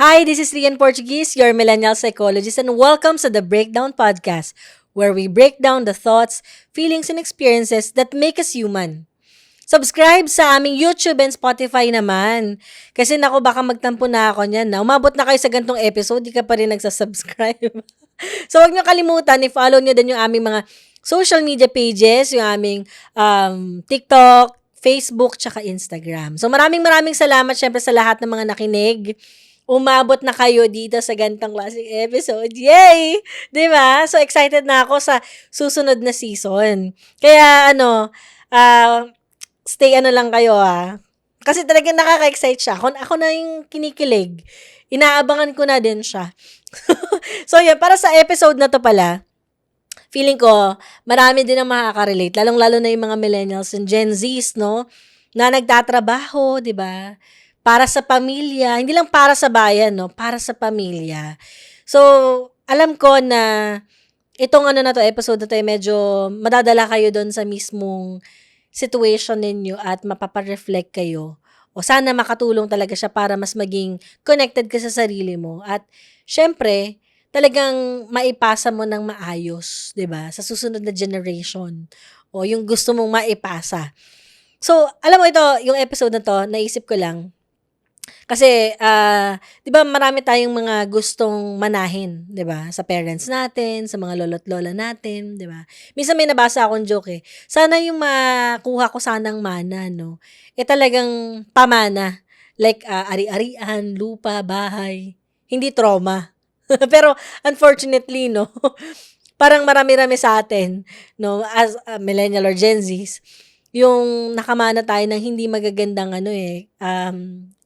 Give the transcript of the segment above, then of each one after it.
Hi, this is Rian Portuguese, your millennial psychologist, and welcome to the Breakdown Podcast, where we break down the thoughts, feelings, and experiences that make us human. Subscribe sa aming YouTube and Spotify naman. Kasi naku, baka magtampo na ako niyan na. Umabot na kayo sa gantong episode, di ka pa rin nagsasubscribe. So, huwag niyo kalimutan, i-follow niyo din yung aming mga social media pages, yung aming TikTok, Facebook, tsaka Instagram. So, maraming salamat syempre sa lahat ng mga nakinig. Umabot na kayo dito sa gantong klaseng episode. Yay! 'Di ba? So, excited na ako sa susunod na season. Kaya, stay lang kayo Kasi talagang nakaka-excite siya. Ako na yung kinikilig. Inaabangan ko na din siya. So, yan. Para sa episode na to pala, feeling ko, marami din ang makaka-relate. Lalong-lalo na yung mga millennials and Gen Zs, no? Na nagtatrabaho, di ba? Para sa pamilya. Hindi lang para sa bayan, no? Para sa pamilya. So, alam ko na itong episode na to, medyo madadala kayo doon sa mismong situation ninyo at mapapareflect kayo. O sana makatulong talaga siya para mas maging connected ka sa sarili mo. At syempre, talagang maipasa mo ng maayos, 'di ba? Sa susunod na generation o yung gusto mong maipasa. So, alam mo ito, yung episode na to, naisip ko lang kasi, 'di ba marami tayong mga gustong manahin, 'di ba? Sa parents natin, sa mga lolo't lola natin, 'di ba? Minsan may nabasa akong joke sana yung makuha ko sanang mana 'no, talagang pamana. Like, ari-arian, lupa, bahay, hindi trauma. Pero unfortunately 'no, parang marami-rami sa atin 'no, as a millennial or Gen Zs, yung nakamana tayo ng hindi magagandang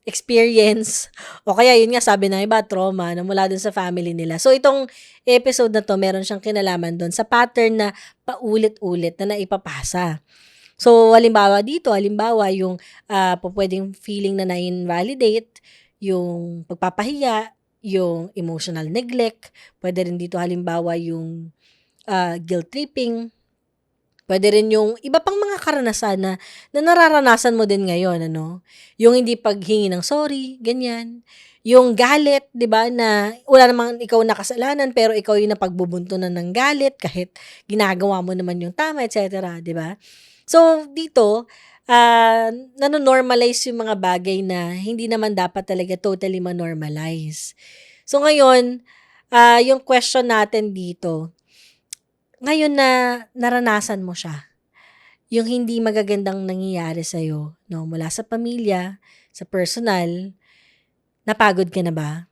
experience o kaya yun nga sabi ng iba trauma na mula dun sa family nila. So itong episode na 'to meron siyang kinalaman dun sa pattern na paulit-ulit na naipapasa. So halimbawa yung pupuwedeng feeling na na-invalidate, yung pagpapahiya, yung emotional neglect, puwede rin dito halimbawa yung guilt tripping, puwede rin yung iba pang mga karanasan na nararanasan mo din ngayon yung hindi paghingi ng sorry, ganyan. Yung galit, 'di ba, na wala namang ikaw na kasalanan pero ikaw yung napagbubuntunan ng galit kahit ginagawa mo naman yung tama et cetera, 'di ba? So dito, nano-normalize yung mga bagay na hindi naman dapat talaga totally ma-normalize. So ngayon, yung question natin dito, ngayon na naranasan mo siya, yung hindi magagandang nangyayari sa'yo, 'no, mula sa pamilya, sa personal, napagod ka na ba?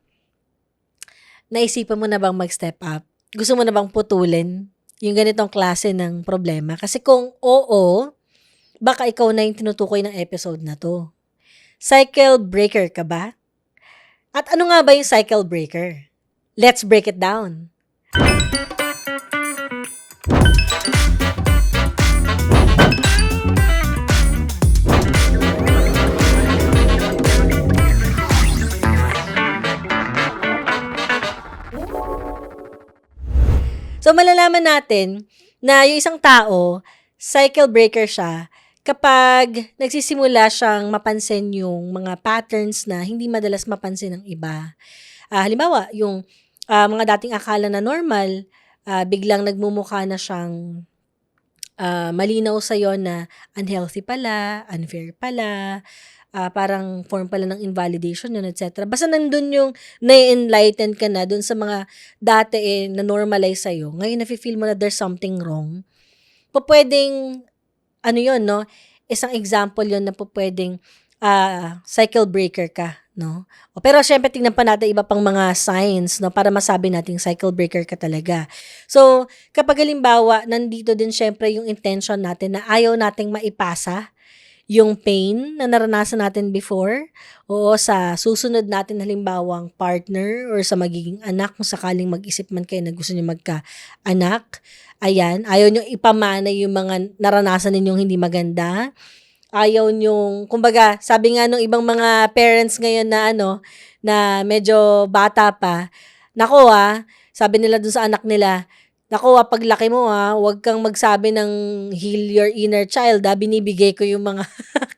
Naisipan mo na bang mag-step up? Gusto mo na bang putulin yung ganitong klase ng problema? Kasi kung oo, baka ikaw na yung tinutukoy ng episode na 'to. Cycle breaker ka ba? At ano nga ba yung cycle breaker? Let's break it down. So, malalaman natin na yung isang tao, cycle breaker siya kapag nagsisimula siyang mapansin yung mga patterns na hindi madalas mapansin ng iba. Halimbawa, yung mga dating akala na normal, biglang nagmumukha na siyang malinaw sa'yo na unhealthy pala, unfair pala, parang form pala ng invalidation yun, et cetera. Basta nandun yung na-enlighten ka na dun sa mga dati na normalize sa'yo. Ngayon, nafe-feel mo na there's something wrong. Pupwedeng, yun, no? Isang example yun na pupwedeng cycle breaker ka, no? Pero syempre, tingnan pa natin iba pang mga signs, no? Para masabi nating cycle breaker ka talaga. So, kapag halimbawa, nandito din syempre yung intention natin na ayaw nating maipasa yung pain na naranasan natin before o sa susunod natin halimbawang partner or sa magiging anak kung sakaling mag-isip man kayo na gusto niyo magka-anak. Ayan, ayaw niyo ipamana yung mga naranasan ninyong hindi maganda. Ayaw niyong, kumbaga, sabi nga nung ibang mga parents ngayon na na medyo bata pa, nako sabi nila dun sa anak nila, naku paglaki mo huwag kang magsabi ng heal your inner child binibigay ko yung mga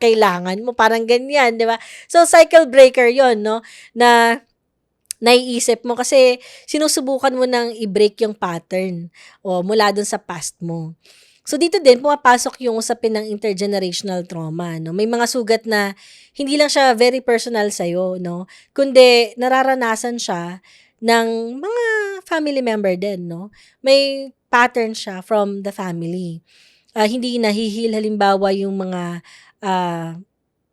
kailangan mo, parang ganyan, 'di ba? So cycle breaker 'yon, no? Na naiisip mo kasi sinusubukan mo ng i-break yung pattern o mula dun sa past mo. So dito din pumapasok yung usapin ng intergenerational trauma, no? May mga sugat na hindi lang siya very personal sa'yo, no? Kundi nararanasan siya ng mga family member din, no? May pattern siya from the family. Hindi nahihil halimbawa yung mga ah,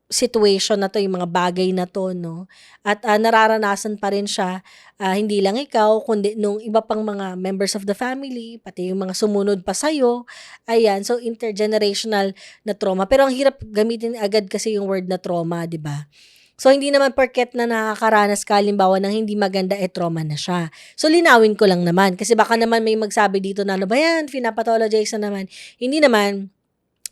situation na 'to, yung mga bagay na 'to 'no, at, nararanasan pa rin siya, hindi lang ikaw kundi nung iba pang mga members of the family, pati yung mga sumunod pa sa'yo, ayan. So, intergenerational na trauma. Pero ang hirap gamitin agad kasi yung word na trauma, 'di ba? So, hindi naman porket na nakakaranas ka halimbawa ng hindi maganda, trauma na siya. So, linawin ko lang naman kasi baka naman may magsabi dito na, "Ano ba 'yan, pina-pathologize na naman." Hindi naman.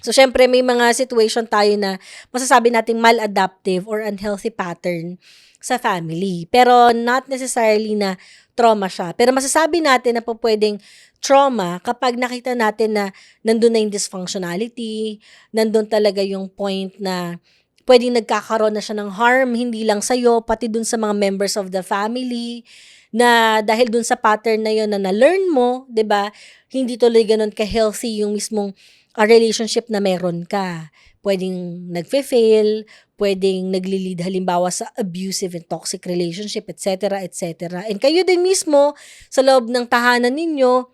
So, siyempre may mga situation tayo na masasabi nating maladaptive or unhealthy pattern sa family. Pero not necessarily na trauma siya. Pero masasabi natin na po pwedeng trauma kapag nakita natin na nandun na yung dysfunctionality, nandun talaga yung point na pwedeng nagkakaroon na siya ng harm, hindi lang sa'yo, pati dun sa mga members of the family, na dahil dun sa pattern na yun na na-learn mo, 'di ba? Hindi tuloy ganun ka-healthy yung mismong relationship na meron ka. Puwedeng nagfe-fail, puwedeng nagli-lead halimbawa sa abusive and toxic relationship, et cetera, et cetera. And kayo din mismo sa loob ng tahanan ninyo,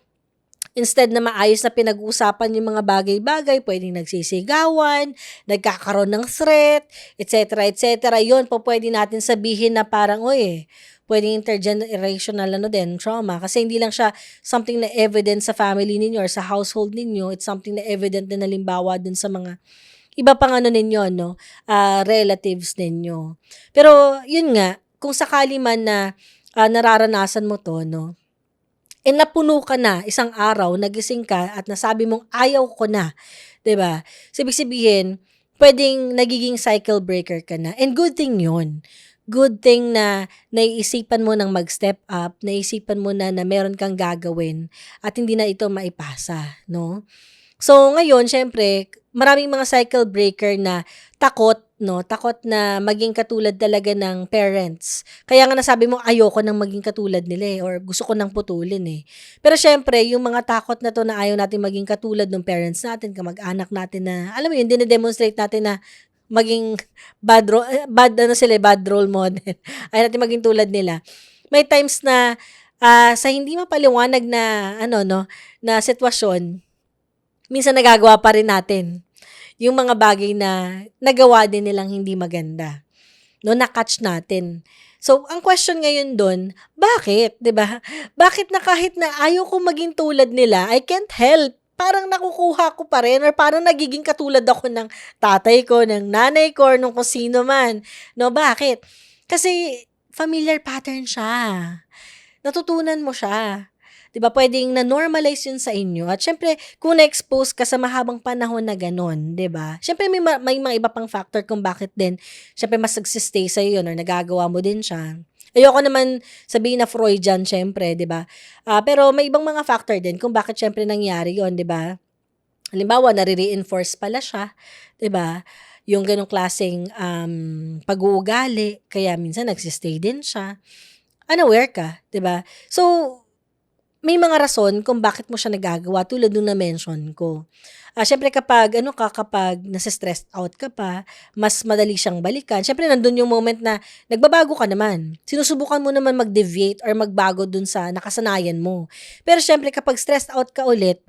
instead na maayos na pinag-uusapan yung mga bagay-bagay, puwedeng nagsisigawan, nagkakaroon ng threat, et cetera, et cetera. Yun po puwede natin sabihin na parang, "Uy, puwedeng intergenerational ano din, trauma." Kasi hindi lang siya something na evident sa family ninyo or sa household ninyo, it's something na evident din halimbawa dun sa mga iba pang ano ninyo 'no, relatives ninyo. Pero yun nga, kung sakali man na, nararanasan mo 'to 'no, napuno ka na isang araw, nagising ka at nasabi mong, "Ayaw ko na." 'Di ba? So, ibig sabihin, puwedeng nagiging cycle breaker ka na and good thing yun. Good thing na naiisipan mo ng mag-step up, naisipan mo na na meron kang gagawin at hindi na ito maipasa 'no? So, ngayon siyempre maraming mga cycle breaker na takot 'no, takot na maging katulad talaga ng parents. Kaya nga nasabi mo, "Ayoko ng maging katulad nila, or gusto ko ng putulin, eh." Pero siyempre yung mga takot na 'to na ayaw natin maging katulad ng parents natin, kamag-anak natin na alam mo yun, dine-demonstrate natin na maging bad ano sila, bad role model. Ayaw natin maging tulad nila. May times na, sa hindi mapaliwanag na ano 'no, na sitwasyon, minsan nagagawa pa rin natin yung mga bagay na nagawa din nilang hindi maganda, 'no, na-catch natin. So, ang question ngayon dun, bakit, 'di ba? Bakit na kahit na ayaw kong maging tulad nila, I can't help, parang nakukuha ko pa rin or parang nagiging katulad ako ng tatay ko, ng nanay ko, or nung kung sino man, 'no, bakit? Kasi familiar pattern siya. Natutunan mo siya. 'Di ba puwedeng na-normalize 'yun sa inyo at siyempre kung na-expose ka sa mahabang panahon na gano'n, 'di ba? Siyempre may mga iba pang factor kung bakit din siyempre mas nagsi-stay sa'yo 'yun or nagagawa mo din siya. Ayoko naman sabihin na Freudian siyempre, 'di ba? Pero may ibang mga factor din kung bakit siyempre nangyari 'yun, 'di ba? Halimbawa nare-reinforce pala siya, 'di ba? Yung gano'ng klaseng, pag-uugali kaya minsan nagsi-stay din siya. Unaware ka, 'di ba? So, may mga rason kung bakit mo siya nagagawa tulad nung na-mention ko. Siyempre kapag ano ka, kapag nase-stressed out ka pa, mas madali siyang balikan. Siyempre nandun yung moment na nagbabago ka naman. Sinusubukan mo naman mag-deviate or magbago dun sa nakasanayan mo. Pero siyempre kapag stressed out ka ulit,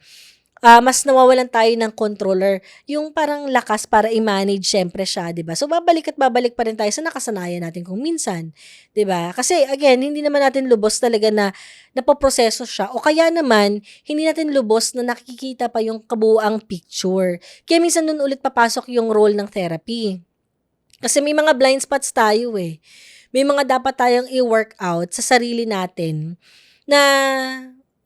mas nawawalan tayo ng controller, yung parang lakas para i-manage siyempre siya, 'di ba? So, babalik at babalik pa rin tayo sa nakasanayan natin kung minsan, 'di ba? Kasi again, hindi naman natin lubos talaga na napoproseso siya o kaya naman hindi natin lubos na nakikita pa yung kabuuang picture. Kaya minsan dun ulit papasok yung role ng therapy. Kasi may mga blind spots tayo, eh. May mga dapat tayong i-workout sa sarili natin na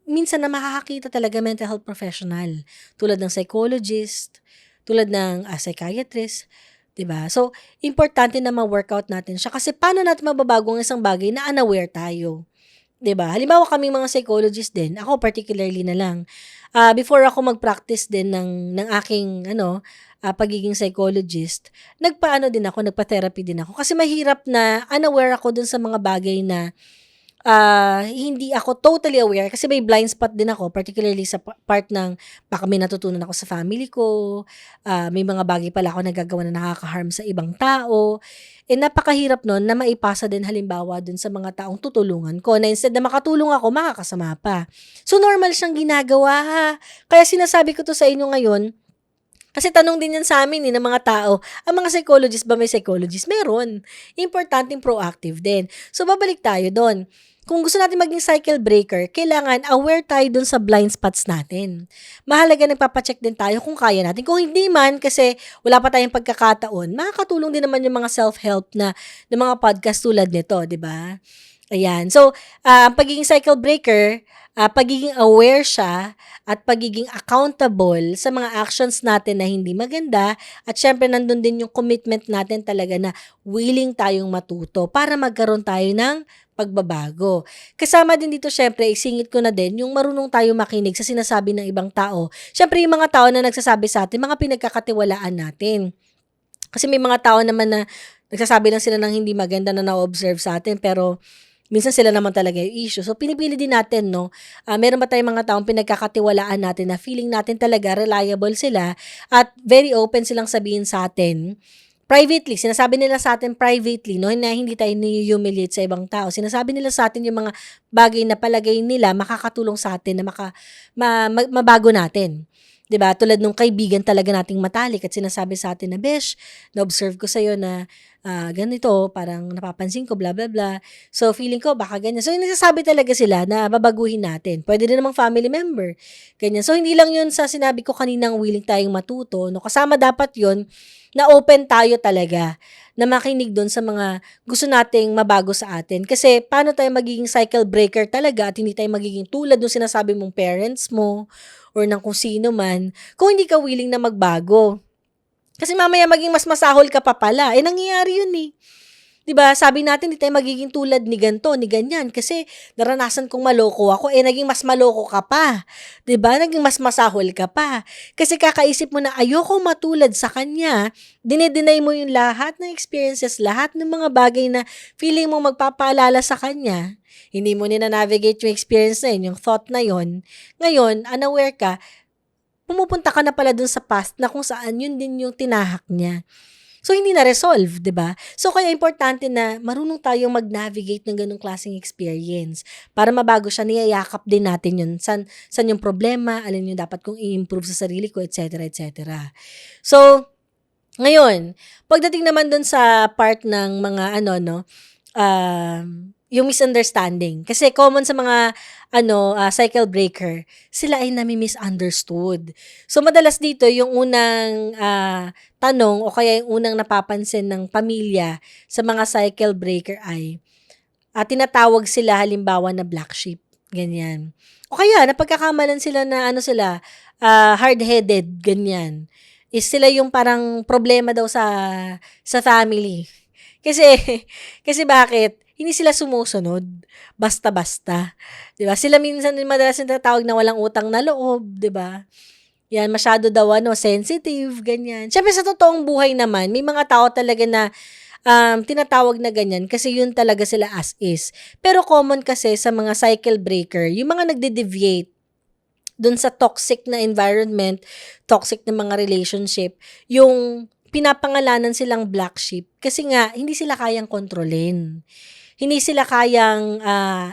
minsan na makakakita talaga mental health professional, tulad ng psychologist, tulad ng, psychiatrist, 'di ba? So, importante na ma-workout natin siya kasi paano natin mababago ang isang bagay na unaware tayo, 'di ba? Halimbawa kaming mga psychologist din, ako particularly na lang, before ako mag-practice din ng aking ano, pagiging psychologist, nagpa-ano din ako, nagpa-therapy din ako kasi mahirap na unaware ako dun sa mga bagay na hindi ako totally aware kasi may blind spot din ako, particularly sa part ng baka may natutunan ako sa family ko, may mga bagay pala ako nagagawa na nakaka-harm sa ibang tao. Napakahirap nun na maipasa din halimbawa dun sa mga taong tutulungan ko na instead na makatulong ako, makakasama pa. So, normal siyang ginagawa ha. Kaya sinasabi ko to sa inyo ngayon, kasi tanong din yan sa amin ng mga tao, ang mga psychologist ba may psychologist? Meron. Importanteng proactive din. So, babalik tayo doon. Kung gusto natin maging cycle breaker, kailangan aware tayo dun sa blind spots natin. Mahalaga nagpapacheck din tayo kung kaya natin. Kung hindi man, kasi wala pa tayong pagkakataon, makakatulong din naman yung mga self-help na mga podcast tulad nito, di ba? Ayan. So, ang pagiging cycle breaker, pagiging aware siya at pagiging accountable sa mga actions natin na hindi maganda at syempre nandun din yung commitment natin talaga na willing tayong matuto para magkaroon tayo ng pagbabago. Kasama din dito syempre, isingit ko na din yung marunong tayo makinig sa sinasabi ng ibang tao. Syempre yung mga tao na nagsasabi sa atin, mga pinagkakatiwalaan natin. Kasi may mga tao naman na nagsasabi lang sila ng hindi maganda na na-observe sa atin pero minsan sila naman talaga yung issue. So, pinipili din natin, no? Meron ba tayong mga taong pinagkakatiwalaan natin na feeling natin talaga reliable sila at very open silang sabihin sa atin privately. Sinasabi nila sa atin privately, no? Na hindi tayo ni-humiliate sa ibang tao. Sinasabi nila sa atin yung mga bagay na palagay nila makakatulong sa atin na mabago natin. 'Di ba? Tulad nung kaibigan talaga nating matalik at sinasabi sa atin na, "Besh, na-observe ko sa'yo na ganito, parang napapansin ko, blah, blah, blah. So, feeling ko baka ganyan." So, yung nagsasabi talaga sila na babaguhin natin. Pwede din namang family member. Ganyan. So, hindi lang yun sa sinabi ko kaninang willing tayong matuto. No? Kasama dapat yun na open tayo talaga na makinig doon sa mga gusto nating mabago sa atin. Kasi paano tayo magiging cycle breaker talaga at hindi tayo magiging tulad ng sinasabi mong parents mo or ng kung sino man kung hindi ka willing na magbago. Kasi mamaya maging mas masahol ka pa pala. Nangyayari yun eh. 'Di ba? Sabi natin hindi tayo magiging tulad ni ganto, ni ganyan kasi naranasan kong maloko ako, naging mas maloko ka pa. 'Di ba? Naging mas masahol ka pa. Kasi kakaisip mo na ayoko matulad sa kanya, dine-deny mo yung lahat ng experiences, lahat ng mga bagay na feeling mo magpapaalala sa kanya. Hindi mo nina-navigate yung experience na yun, yung thought na yun. Ngayon, unaware ka, pumupunta ka na pala dun sa past na kung saan yun din yung tinahak niya. So, hindi na-resolve, di ba? So, kaya importante na marunong tayong mag-navigate ng ganung klaseng experience. Para mabago siya, niyayakap din natin yun. San yung problema, alin yung dapat kong i-improve sa sarili ko, etc., etc. So, ngayon, pagdating naman dun sa part ng mga yung misunderstanding. Kasi common sa mga cycle breaker, sila ay nami-misunderstood. So, madalas dito, yung unang tanong o kaya yung unang napapansin ng pamilya sa mga cycle breaker ay tinatawag sila halimbawa na black sheep. Ganyan. O kaya, napagkakamalan sila na hard-headed, ganyan. Is sila yung parang problema daw sa family. Kasi bakit? Hindi sila sumusunod. Basta-basta. 'Di ba? Sila minsan din madalas tinatawag na walang utang na loob, 'di ba? Yan, masyado daw sensitive, ganyan. Siyempre sa totoong buhay naman, may mga tao talaga na tinatawag na ganyan kasi yun talaga sila as is. Pero common kasi sa mga cycle breaker, yung mga nagde-deviate dun sa toxic na environment, toxic na mga relationship, yung pinapangalanan silang black sheep kasi nga hindi sila kayang kontrolin. Hindi sila kayang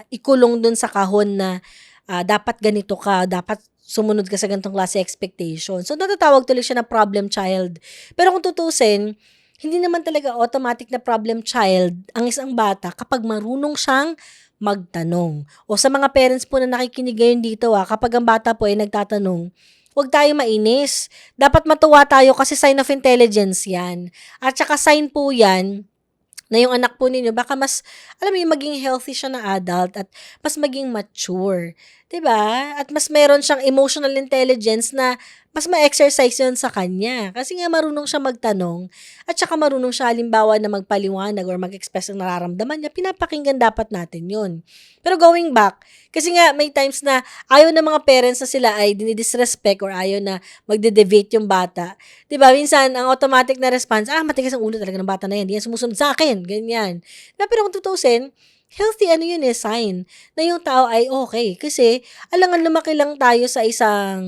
ikulong dun sa kahon na dapat ganito ka, dapat sumunod ka sa ganitong klase expectation. So, natatawag tuloy siya na problem child. Pero kung tutusin, hindi naman talaga automatic na problem child ang isang bata kapag marunong siyang magtanong. O sa mga parents po na nakikinig ngayon dito, kapag ang bata po ay nagtatanong, huwag tayo mainis. Dapat matuwa tayo kasi sign of intelligence yan. At saka sign po yan na yung anak po ninyo, baka mas, alam mo yung maging healthy siya na adult at mas maging mature. 'Di ba? At mas meron siyang emotional intelligence na mas ma-exercise yun sa kanya. Kasi nga marunong siya magtanong at saka marunong siya halimbawa na magpaliwanag or mag-express ng nararamdaman niya, pinapakinggan dapat natin yun. Pero going back, kasi nga may times na ayaw ng mga parents na sila ay dinidisrespect or ayaw na magde-deviate yung bata. 'Di ba? Minsan, ang automatic na response, matigas ang ulo talaga ng bata na yan. Di yan sumusunod sa akin. Ganyan. Pero kung tutusin, healthy ano yun eh, sign na yung tao ay okay. Kasi, alangan lumaki lang tayo sa isang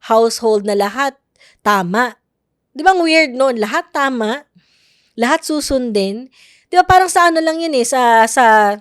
household na lahat tama. Di ba ang weird nun? Lahat tama, lahat susundin. Di ba parang sa ano lang yun eh, sa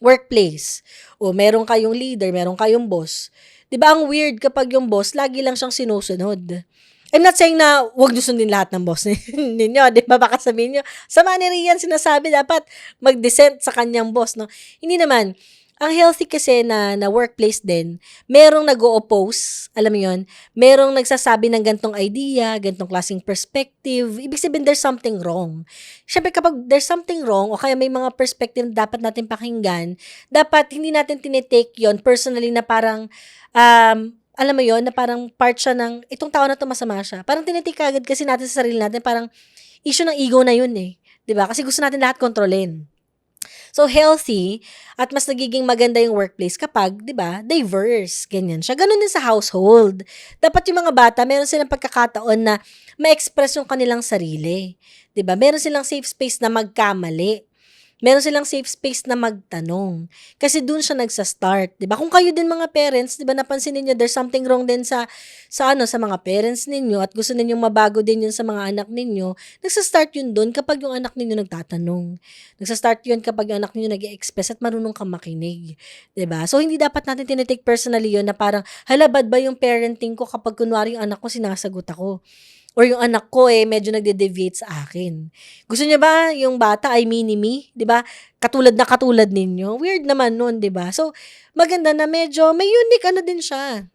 workplace. O meron kayong leader, meron kayong boss. 'Di ba ang weird kapag yung boss lagi lang siyang sinusunod. I'm not saying na wag niyo sundin lahat ng boss ninyo, 'di ba? Baka sabihin niyo, sama ni Rian sinasabi dapat mag-dissent sa kanyang boss, no? Hindi naman. Ang healthy kasi na workplace din, merong nag-o-oppose, alam mo 'yon, merong nagsasabi ng gantong idea, gantong klaseng perspective, ibig sabihin there's something wrong. Siyempre kapag there's something wrong o kaya may mga perspective na dapat natin pakinggan, dapat hindi natin tinitake yon personally na parang, alam mo yon na parang part siya ng, itong tao na to masama siya. Parang tinitake agad kasi natin sa sarili natin, parang issue ng ego na yun eh. 'Di ba? Kasi gusto natin lahat kontrolin. So, healthy at mas nagiging maganda yung workplace kapag, di ba, diverse. Ganyan siya. Ganun din sa household. Dapat yung mga bata, meron silang pagkakataon na ma-express yung kanilang sarili. Di ba? Meron silang safe space na magkamali. Meron silang safe space na magtanong. Kasi dun siya nagsa-start, 'di ba? Kung kayo din mga parents, 'di ba, napansin niyo there's something wrong din sa mga parents ninyo at gusto ninyong mabago din 'yun sa mga anak ninyo, nagsa-start 'yun dun kapag yung anak ninyo nagtatanong. Nagsa-start 'yun kapag yung anak ninyo nag-e-express at marunong kang makinig, 'di ba? So hindi dapat natin tinitake personally 'yun na parang, hala, bad ba yung parenting ko kapag kunwari yung anak ko sinasagot ako? Or yung anak ko eh medyo nagde-deviate sa akin. Gusto niya ba yung bata ay mini-me, 'di ba? Katulad ninyo. Weird naman nun, 'di ba? So, maganda na medyo may unique ano din siya.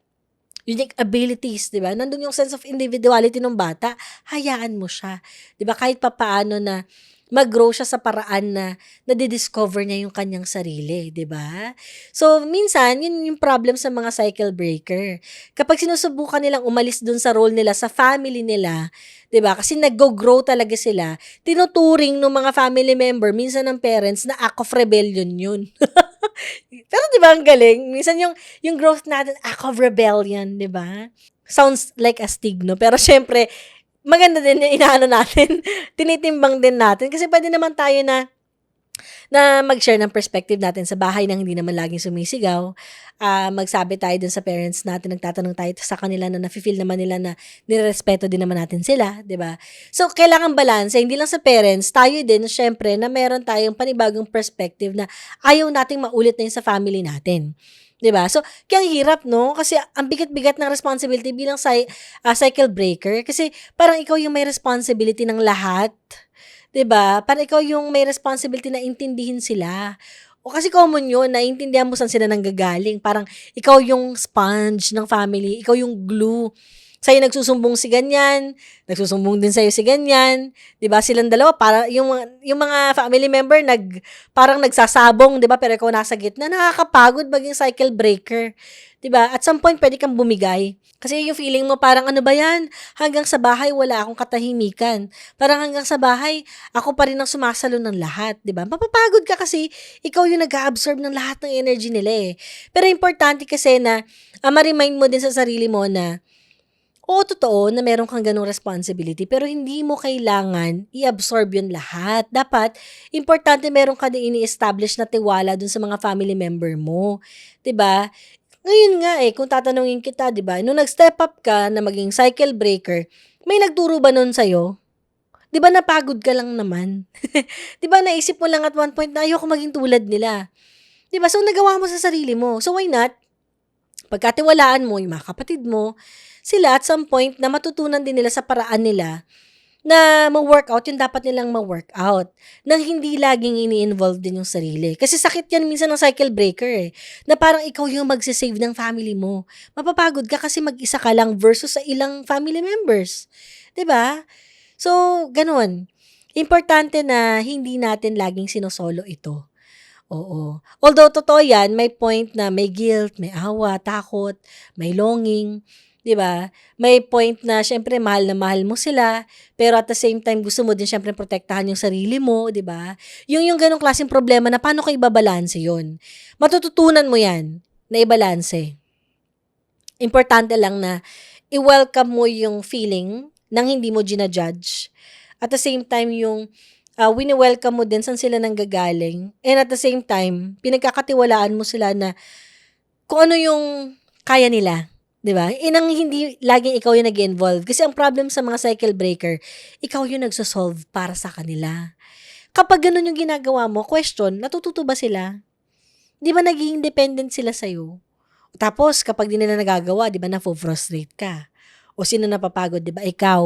Unique abilities, 'di ba? Nandun yung sense of individuality ng bata, hayaan mo siya. 'Di ba? Kahit papaano na mag-grow siya sa paraan na nadi-discover niya yung kanyang sarili, 'di ba? So, minsan, yun yung problem sa mga cycle breaker. Kapag sinusubukan nilang umalis dun sa role nila, sa family nila, 'di ba? Kasi nag-grow talaga sila, tinuturing ng mga family member, minsan ng parents, na act of rebellion yun. Pero 'di ba ang galing? Minsan yung growth natin, act of rebellion, 'di ba? Sounds like astig, no? Pero syempre, maganda din yung inaano natin, tinitimbang din natin kasi puwede naman tayo na mag-share ng perspective natin sa bahay nang hindi naman laging sumisigaw. Magsabi tayo dun sa parents natin, nagtatanong tayo sa kanila na nafi-feel naman nila na nirerespeto din naman natin sila, 'di ba? So, kailangan balanse, hindi lang sa parents, tayo din siyempre na meron tayong panibagong perspective na ayaw nating maulit na yun sa family natin. 'Di ba? So, kaya ang hirap, no? Kasi ang bigat-bigat ng responsibility bilang cycle breaker kasi parang ikaw yung may responsibility ng lahat. 'Di ba? Parang ikaw yung may responsibility na intindihin sila. O kasi common yun, naiintindihan mo saan sila nanggagaling. Parang ikaw yung sponge ng family, ikaw yung glue. Sa'yo nagsusumbong si ganyan, nagsusumbong din sa'yo si ganyan, 'di ba? Silang dalawa para yung mga family member parang nagsasabong, 'di ba? Pero ikaw nasa gitna, nakakapagod maging cycle breaker, 'di ba? At some point pwede kang bumigay. Kasi yung feeling mo parang ano ba 'yan? Hanggang sa bahay wala akong katahimikan. Parang hanggang sa bahay ako pa rin ang sumasalo ng lahat, 'di ba? Mapapagod ka kasi ikaw yung nag-a-absorb ng lahat ng energy nila eh. Pero importante kasi na ma-remind mo din sa sarili mo na oo, totoo na meron kang gano'ng responsibility pero hindi mo kailangan i-absorb 'yun lahat. Dapat importante meron ka din ini-establish na tiwala dun sa mga family member mo, 'di ba? Ngayon nga eh, kung tatanungin kita, 'di ba, nung nag-step up ka na maging cycle breaker, may nagturo ba nun sa'yo? 'Di ba napagod ka lang naman? 'Di ba naisip mo lang at one point na ayoko maging tulad nila? 'Di ba? So nagawa mo sa sarili mo. So why not pagkatiwalaan mo yung mga kapatid mo, sila at some point na matutunan din nila sa paraan nila na ma-workout yung dapat nilang ma-workout nang hindi laging ini-involve din yung sarili. Kasi sakit yan minsan ng cycle breaker eh, na parang ikaw yung magse-save ng family mo. Mapapagod ka kasi mag-isa ka lang versus sa ilang family members. 'Di ba? So, gano'n. Importante na hindi natin laging sinosolo ito. Oo. Although totoo 'yan, may point na may guilt, may awa, takot, may longing, 'di ba? May point na siyempre mahal na mahal mo sila, pero at the same time gusto mo din siyempre protektahan yung sarili mo, 'di ba? Yung gano'ng klaseng problema na paano ko ibabalanse 'yun? Matututunan mo 'yan na ibalanse. Importante lang na i-welcome mo yung feeling ng hindi mo judge. At the same time yung wini-welcome mo din saan sila nanggagaling. And at the same time, pinagkakatiwalaan mo sila na kung ano yung kaya nila. 'Di ba? Inang hindi laging ikaw yung nag-involve. Kasi ang problem sa mga cycle breaker, ikaw yung nagsosolve para sa kanila. Kapag ganun yung ginagawa mo, question, natututo ba sila? 'Di ba nagiging dependent sila sa'yo? Tapos kapag di nila nagagawa, 'di ba nafo-frustrate ka? O sino napapagod, 'di ba? Ikaw.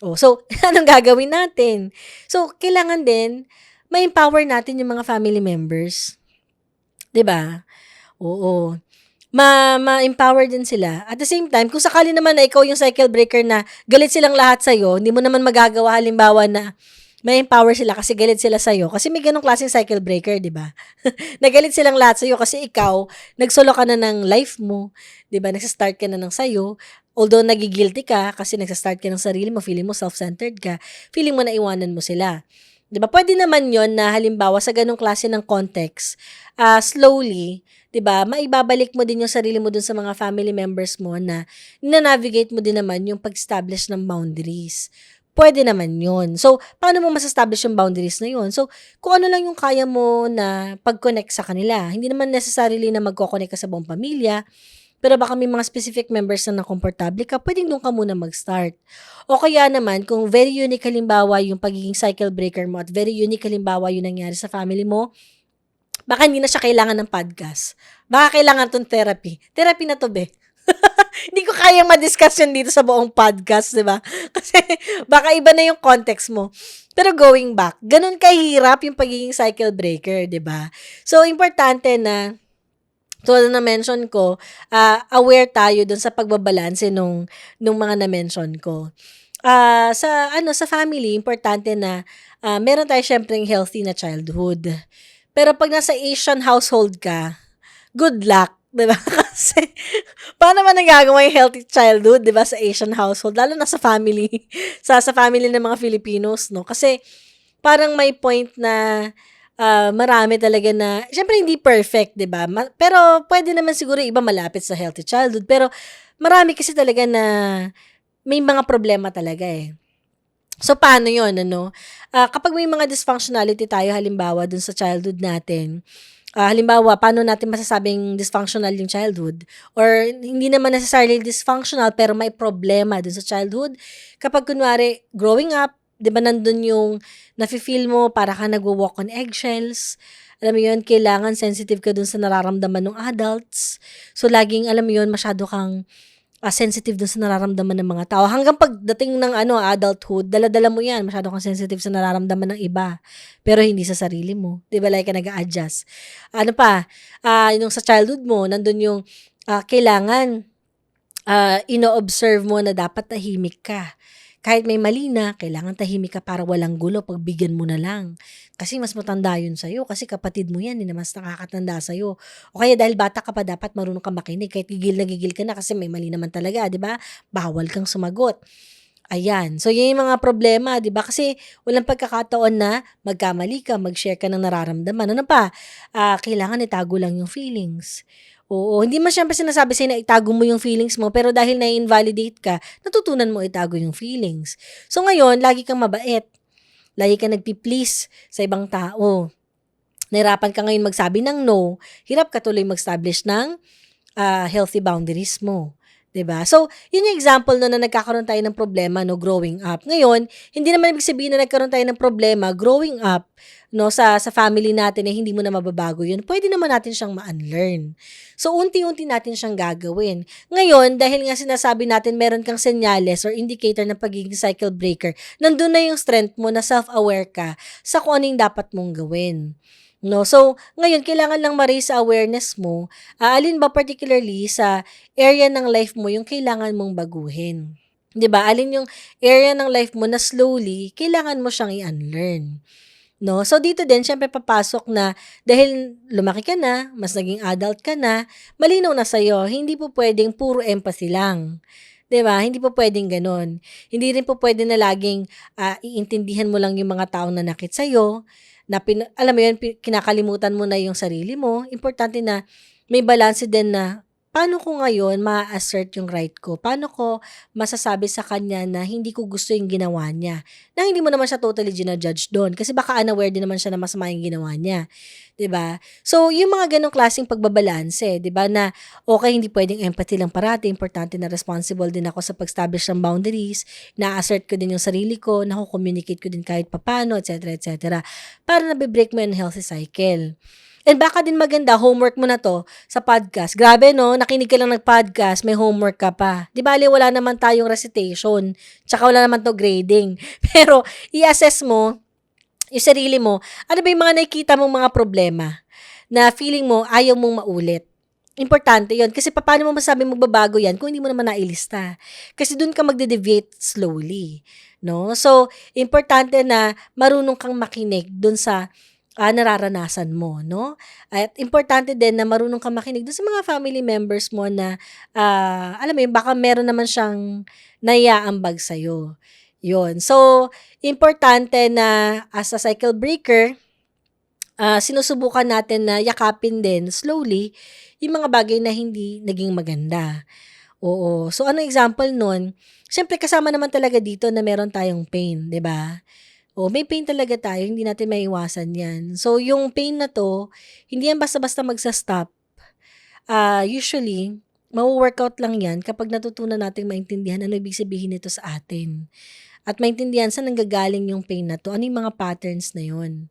O so, anong gagawin natin? So, kailangan din ma-empower natin yung mga family members, 'di ba? Oo. Ma-empower din sila. At the same time, kung sakali naman na ikaw yung cycle breaker na galit silang lahat sa'yo, hindi mo naman magagawa halimbawa na ma-empower sila kasi galit sila sa'yo. Kasi may ganong klaseng cycle breaker, di ba? Nagalit silang lahat sa'yo kasi ikaw, nagsolo ka na ng life mo, di ba? Nagsastart ka na ng sa'yo. Although nagigilty ka kasi nagsastart ka ng sarili mo, feeling mo self-centered ka, feeling mo na iwanan mo sila. Di ba? Pwede naman yon na halimbawa sa ganong klase ng context, slowly, 'di ba, maibabalik mo din yung sarili mo dun sa mga family members mo na na-navigate mo din naman yung pag-establish ng boundaries. Pwede naman yun. So, paano mo mas-establish yung boundaries na yun? So, kung ano lang yung kaya mo na pag-connect sa kanila. Hindi naman necessarily na magko-connect ka sa buong pamilya, pero baka may mga specific members na komportable ka, pwedeng doon ka muna mag-start. O kaya naman, kung very unique halimbawa yung pagiging cycle breaker mo at very unique halimbawa yung nangyari sa family mo, baka hindi na siya kailangan ng podcast. Baka kailangan tong therapy. Therapy na to, be. Hindi ko kayang ma-discuss yun dito sa buong podcast, di ba? Kasi baka iba na yung context mo. Pero going back, ganun kahirap yung pagiging cycle breaker, di ba? So, importante na tulad na mention ko, aware tayo dun sa pagbabalanse nung mga na-mention ko. Sa family, importante na meron tayo syempreng healthy na childhood. Pero pag nasa Asian household ka, good luck, 'di ba? Kasi paano man nagagawa yung healthy childhood, 'di ba, sa Asian household, lalo na sa family, sa family ng mga Filipinos, no? Kasi parang may point na marami talaga na, syempre hindi perfect, 'di ba? Pero pwede naman siguro iba malapit sa healthy childhood, pero marami kasi talaga na may mga problema talaga eh. So, paano yun, ano? Kapag may mga dysfunctionality tayo, halimbawa, dun sa childhood natin, halimbawa, paano natin masasabing dysfunctional yung childhood? Or hindi naman necessarily dysfunctional, pero may problema dun sa childhood. Kapag kunwari, growing up, di ba nandun yung nafe-feel mo para ka nagwo-walk on eggshells. Alam mo yun, kailangan sensitive ka dun sa nararamdaman ng adults. So, laging, alam mo yun, masyado kang sensitive dun sa nararamdaman ng mga tao. Hanggang pagdating ng adulthood, dala-dala mo yan. Masyado kang sensitive sa nararamdaman ng iba. Pero hindi sa sarili mo. Di ba, like ka nag-a-adjust. Ano pa, yung sa childhood mo, nandun yung kailangan ino-observe mo na dapat tahimik ka. Kahit may mali na, kailangan tahimik ka para walang gulo, pagbigyan mo na lang. Kasi mas matanda yun sa'yo, kasi kapatid mo yan, yun na mas nakakatanda sa'yo. O kaya dahil bata ka pa, dapat marunong ka makinig, kahit gigil na gigil ka na, kasi may mali naman talaga, di ba? Bawal kang sumagot. Ayan. So, yun yung mga problema, di ba? Kasi walang pagkakataon na magkamali ka, mag-share ka ng nararamdaman. Ano pa? Kailangan itago lang yung feelings. Oo, hindi man siyempre sinasabi sa'yo na itago mo yung feelings mo, pero dahil na-invalidate ka, natutunan mo itago yung feelings. So ngayon, lagi kang mabait. Lagi kang nagpi-please sa ibang tao. Nahirapan ka ngayon magsabi ng no, hirap ka tuloy mag-establish ng healthy boundaries mo. 'Di ba? So, yun yung example no, na nagkakaroon tayo ng problema no growing up. Ngayon, hindi naman ibig sabihin na nagkaroon tayo ng problema growing up no sa family natin na hindi mo na mababago yun. Pwede naman natin siyang ma-unlearn. So, unti-unti natin siyang gagawin. Ngayon, dahil nga sinasabi natin meron kang senyales or indicator ng pagiging cycle breaker, nandun na yung strength mo na self-aware ka sa kung ano yung dapat mong gawin. No? So, ngayon, kailangan lang ma-raise sa awareness mo, alin ba particularly sa area ng life mo yung kailangan mong baguhin. 'Di ba? Alin yung area ng life mo na slowly, kailangan mo siyang i-unlearn. No? So, dito din, syempre papasok na dahil lumaki ka na, mas naging adult ka na, malinaw na sa'yo, hindi po pwedeng puro empathy lang. 'Di ba? Hindi po pwedeng ganun. Hindi rin po pwede na laging iintindihan mo lang yung mga taong nanakit sa'yo, na alam mo yun, kinakalimutan mo na yung sarili mo. Importante na may balanse din na paano ko ngayon ma-assert yung right ko? Paano ko masasabi sa kanya na hindi ko gusto yung ginawa niya? Na hindi mo naman siya totally gina-judge do'n kasi baka unaware din naman siya na masama yung ginawa niya, 'di ba? So, yung mga gano'ng klaseng pagbabalanse, 'di ba, na okay, hindi puwedeng empathy lang parati, importante na responsible din ako sa pag-establish ng boundaries, na-assert ko din yung sarili ko, nako-communicate ko din kahit papaano, et cetera, para nabe-break mo yung healthy cycle. And baka din maganda, homework mo na 'to sa podcast. Grabe 'no, nakinig ka lang ng podcast, may homework ka pa. 'Di bale wala naman tayong recitation, tsaka wala naman 'to grading. Pero i-assess mo yung sarili mo, ano ba yung mga nakikita mong mga problema na feeling mo ayaw mong maulit. Importante yon kasi paano mo masabi magbabago yan kung hindi mo naman nailista. Kasi dun ka magde-deviate slowly, no? So, importante na marunong kang makinig dun sa nararanasan mo, no? At importante din na marunong kang makinig dun sa mga family members mo na, alam mo yun, baka meron naman siyang naiaambag sa'yo. Yun. So, importante na as a cycle breaker, sinusubukan natin na yakapin din slowly yung mga bagay na hindi naging maganda. Oo. So, ano example nun? Siyempre kasama naman talaga dito na meron tayong pain, 'di ba? O may pain talaga tayo, hindi natin maiiwasan 'yan. So, yung pain na 'to, hindi yan basta-basta magsa-stop. Usually, mawo-workout lang yan kapag natutunan nating maintindihan ano ibig sabihin nito sa atin. At maintindihan saan nanggagaling yung pain na 'to, ano yung mga patterns na yun.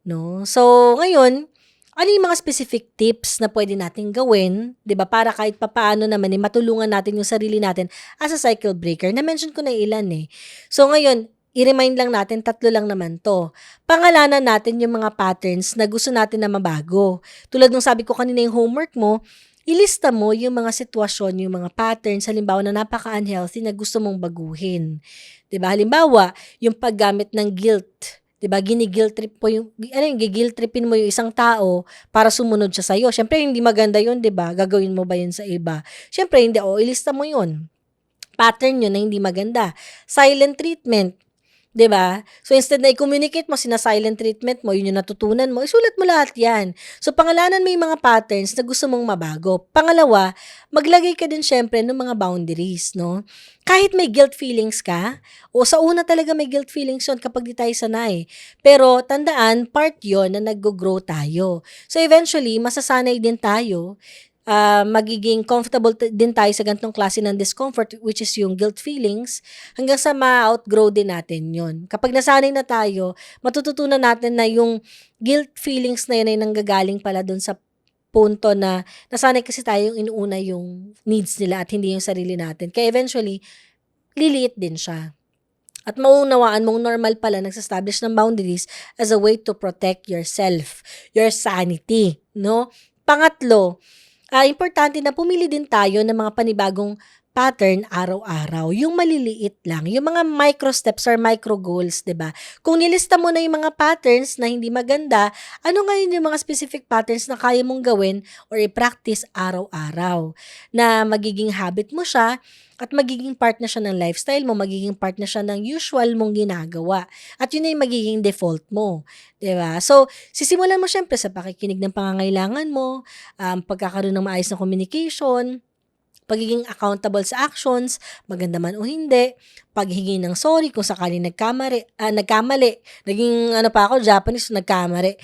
'No? So, ngayon, ano yung mga specific tips na pwede nating gawin, 'di ba, para kahit papaano naman, matulungan natin yung sarili natin as a cycle breaker. Na-mention ko na ilan, eh. So, ngayon, i-remind lang natin, 3 lang naman 'to. Pangalanan natin yung mga patterns na gusto natin na mabago. Tulad nung sabi ko kanina yung homework mo, ilista mo yung mga sitwasyon, yung mga patterns, halimbawa na napaka-unhealthy na gusto mong baguhin. 'Di ba? Halimbawa, yung paggamit ng guilt. 'Di ba, gini-guilt trip mo yung gi-guilt tripin mo yung isang tao para sumunod siya sa'yo. Siyempre hindi maganda yun, 'di ba? Gagawin mo ba yun sa iba? Siyempre hindi, o ilista mo yun. Pattern yun na hindi maganda. Silent treatment, 'di ba? So, instead na i-communicate mo, sina-silent treatment mo, yun yung natutunan mo, isulat mo lahat yan. So, pangalanan mo yung mga patterns na gusto mong mabago. Pangalawa, maglagay ka din syempre ng mga boundaries, no? Kahit may guilt feelings ka, o sa una talaga may guilt feelings yun kapag di tayo sanay. Pero, tandaan, part yon na nag-grow tayo. So, eventually, masasanay din tayo, magiging comfortable din tayo sa ganitong klase ng discomfort, which is yung guilt feelings, hanggang sa ma-outgrow din natin yon. Kapag nasanay na tayo, matututunan natin na yung guilt feelings na yun ay nanggagaling pala dun sa punto na nasanay kasi tayong inuuna yung needs nila at hindi yung sarili natin. Kaya eventually, liliit din siya. At maunawaan mong normal pala nag-establish ng boundaries as a way to protect yourself, your sanity, no? Pangatlo, importante na pumili din tayo ng mga panibagong pattern araw-araw. Yung maliliit lang, yung mga micro steps or micro goals, 'di ba? Kung nilista mo na yung mga patterns na hindi maganda, ano ngayon yung mga specific patterns na kaya mong gawin or i-practice araw-araw na magiging habit mo siya at magiging part na siya ng lifestyle mo, magiging part na siya ng usual mong ginagawa. At yun na yung magiging default mo, 'di ba? So, sisimulan mo syempre sa pakikinig ng pangangailangan mo, pagkakaroon ng maayos na communication, pagiging accountable sa actions, maganda man o hindi, paghingi ng sorry kung sakaling nagkamali, naging ano pa ako, Japanese, nagkamali,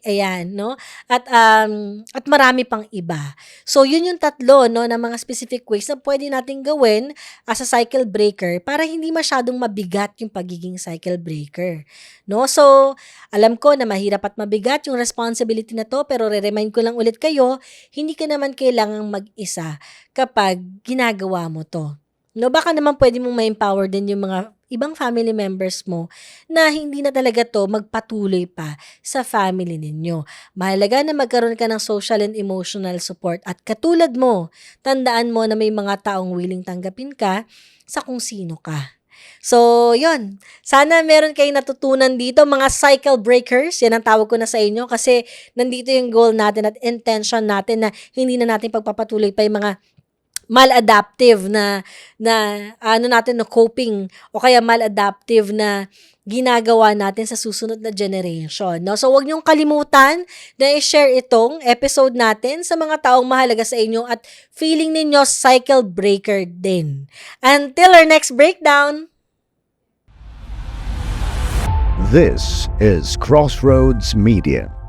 ayan, no? At marami pang iba. So, yun yung 3, no, na mga specific ways na pwede nating gawin as a cycle breaker para hindi masyadong mabigat yung pagiging cycle breaker, no? So, alam ko na mahirap at mabigat yung responsibility na to, pero re-remind ko lang ulit kayo, hindi ka naman kailangang mag-isa kapag ginagawa mo to. No, baka naman pwede mong ma-empower din yung mga ibang family members mo na hindi na talaga to magpatuloy pa sa family ninyo. Mahalaga na magkaroon ka ng social and emotional support at katulad mo, tandaan mo na may mga taong willing tanggapin ka sa kung sino ka. So, yon. Sana meron kayong natutunan dito, mga cycle breakers. Yan ang tawag ko na sa inyo kasi nandito yung goal natin at intention natin na hindi na natin pagpapatuloy pa yung mga maladaptive na ano natin, no, coping o kaya maladaptive na ginagawa natin sa susunod na generation, no? So, huwag niyong kalimutan na i-share itong episode natin sa mga taong mahalaga sa inyo at feeling ninyo cycle breaker din. Until our next breakdown! This is Crossroads Media.